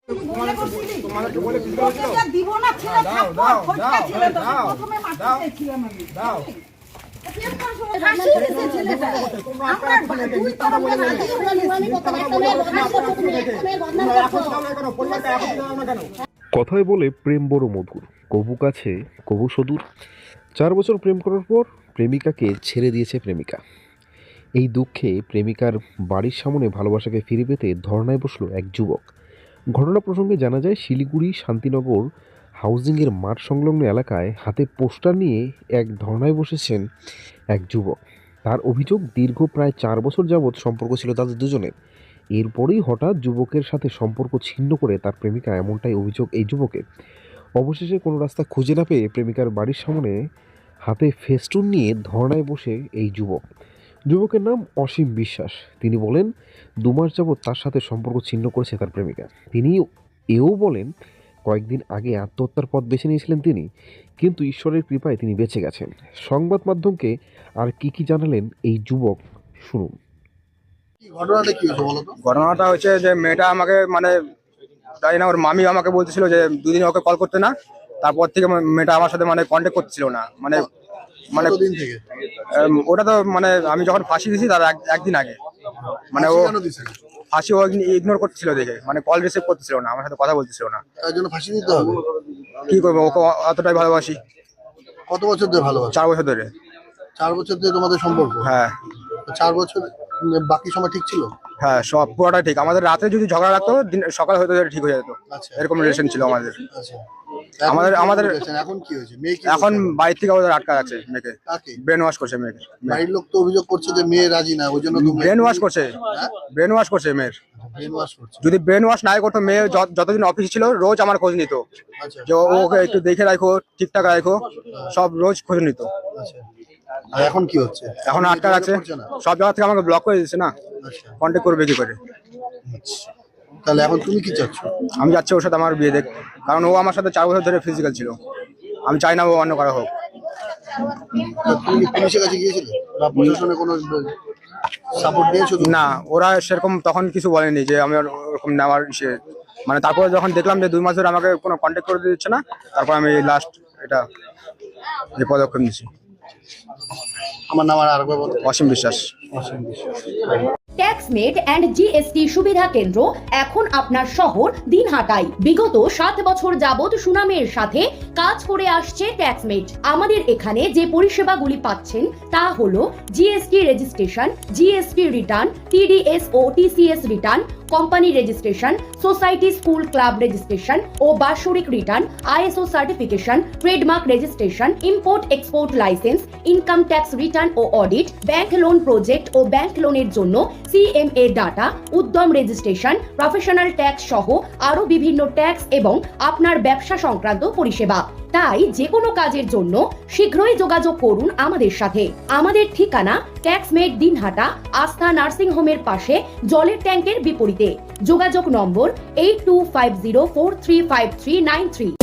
কথায় বলে প্রেম বড় মধুর, কবু কাছে কবু সুদূর। 4 বছর প্রেম করার পর প্রেমিকাকে ছেড়ে দিয়েছে প্রেমিকা। এই দুঃখে প্রেমিকার বাড়ির সামনে ভালোবাসাকে ফিরে পেতে ধর্নায় বসলো এক যুবক। ঘটনা প্রসঙ্গে জানা যায়, শিলিগুড়ি শান্তিনগর হাউজিংয়ের মাঠ সংলগ্ন এলাকায় হাতে পোস্টার নিয়ে এক ধর্নায় বসেছেন এক যুবক। তার অভিযোগ, দীর্ঘ প্রায় 4 বছর যাবৎ সম্পর্ক ছিল তাদের দুজনের। এরপরেই হঠাৎ যুবকের সাথে সম্পর্ক ছিন্ন করে তার প্রেমিকা, এমনটাই অভিযোগ এই যুবকের। অবশেষে কোনো রাস্তা খুঁজে না পেয়ে প্রেমিকার বাড়ির সামনে হাতে ফেস্টুন নিয়ে ধর্নায় বসে এই যুবকের নাম অসীম বিশ্বাস। তিনি বলেন, 2 মাস যাবৎ তার সাথে সম্পর্ক ছিন্ন করেছে তার প্রেমিকা। তিনি এও বলেন, কয়েকদিন আগে আত্মহত্যার পথ বেছে নিয়েছিলেন তিনি, কিন্তু ঈশ্বরের কৃপায় তিনি বেঁচে গেছেন। সংবাদ মাধ্যমকে আর কি জানালেন এই যুবক, শুনুন। ঘটনাটা কি হয়েছে বলো তো? ঘটনাটা হচ্ছে যে মেয়েটা আমাকে জানি না, ওর মামি আমাকে বলতেছিল যে 2 দিন ওকে কল করতে না। তারপর থেকে মেয়েটা আমার সাথে কন্ট্যাক্ট করতেছিল না। কতদিন থেকে? ওটা তো আমি যখন ফাঁসি দিয়েছি তার একদিন আগে। ও ফাঁসি ও ইগনোর করতেছিল দেখে, কল রিসিভ করতেছিল না, আমার সাথে কথা বলতেছিল না। তার জন্য ফাঁসি দিতে হবে? কি করবো, ওকে অতটাই ভালোবাসি। কত বছর ধরে ভালোবাসি? 4 বছর ধরে। 4 বছর ধরে তোমাদের সম্পর্ক? হ্যাঁ। 4 বছর বাকি সময় ঠিক ছিল? হ্যাঁ, সব পুরোটা ঠিক। আমাদের রাতে যদি ঝগড়া লাগতো, সকাল হয়তো ঠিক হয়ে যেত। আচ্ছা, এরকম রিলেশন ছিল আমাদের। আচ্ছা, আমাদের এখন কি হয়েছে? মেয়ে কি এখন বাড়ি থেকে ওদের আটকা আছে মেয়েকে। ব্রেন ওয়াশ করছে মেয়েকে। বাড়ির লোক তো অভিযোগ করছে যে মেয়ে রাজি না, ওই জন্য ব্রেন ওয়াশ করছে। ব্রেন ওয়াশ করছে মেয়ের। ব্রেন ওয়াশ করছে। যদি ব্রেন ওয়াশ নাই করতো, মেয়ে যতদিন অফিসে ছিল রোজ আমার খোঁজ নিত, যে ওকে একটু দেখে রাখো, ঠিকঠাক রাখো, সব রোজ খোঁজ নিত। আর এখন কি হচ্ছে? এখন আটকা রাখছে, সব জায়গা থেকে আমাকে ব্লক করে দিচ্ছে না। কন্ট্যাক্ট করবে কি করে? তাহলে এখন তুমি কি চাচ্ছ? আমি যাচ্ছি ওর সাথে আমার বিয়ে দেখ, কারণ ও আমার সাথে 4 বছর ধরে ফিজিক্যাল ছিল। আমি চাই না ও অন্য কারো হোক। তুমি পুলিশের কাছে গিয়েছিলে বা প্রশাসনে কোনো সাপোর্ট দিয়েছো? না, ওরা সেরকম তখন কিছু বলেনি যে আমি ওরকম নেওয়ার তারপরে যখন দেখলাম যে 2 মাস ধরে আমাকে কোনো কন্ট্যাক্ট করে দিচ্ছে না, তারপর আমি লাস্ট এই পদক্ষেপ নিয়েছি। আমার নাম আরেকবার বলো। অসীম বিশ্বাস। ট্যাক্সমেট অ্যান্ড জিএসটি সুবিধা কেন্দ্র এখন আপনার শহর দিনহাটায়। বিগত 7 বছর যাবৎ সুনামের সাথে কাজ করে আসছে ট্যাক্সমেট। আমাদের এখানে যে পরিষেবাগুলি পাচ্ছেন তা হলো GST registration, GST return, TDS ও TCS return, company registration, society school club registration ও বাৎসরিক return, ISO certification, trademark registration, import export licence, income tax return ও অডিট, ব্যাংক লোন প্রজেক্ট ও ব্যাংক লোনের জন্য CMA data, Udyam registration, professional tax সহ আরো বিভিন্ন ট্যাক্স এবং আপনার ব্যবসা সংক্রান্ত পরিষেবা। তাই যে কোনো কাজের জন্য শীঘ্রই যোগাযোগ করুন আমাদের সাথে। আমাদের ঠিকানা ট্যাক্সমেট দিনহাটা, আস্থা নার্সিং হোমের পাশে, জলের ট্যাঙ্কের বিপরীতে। যোগাযোগ নম্বর 8250435393।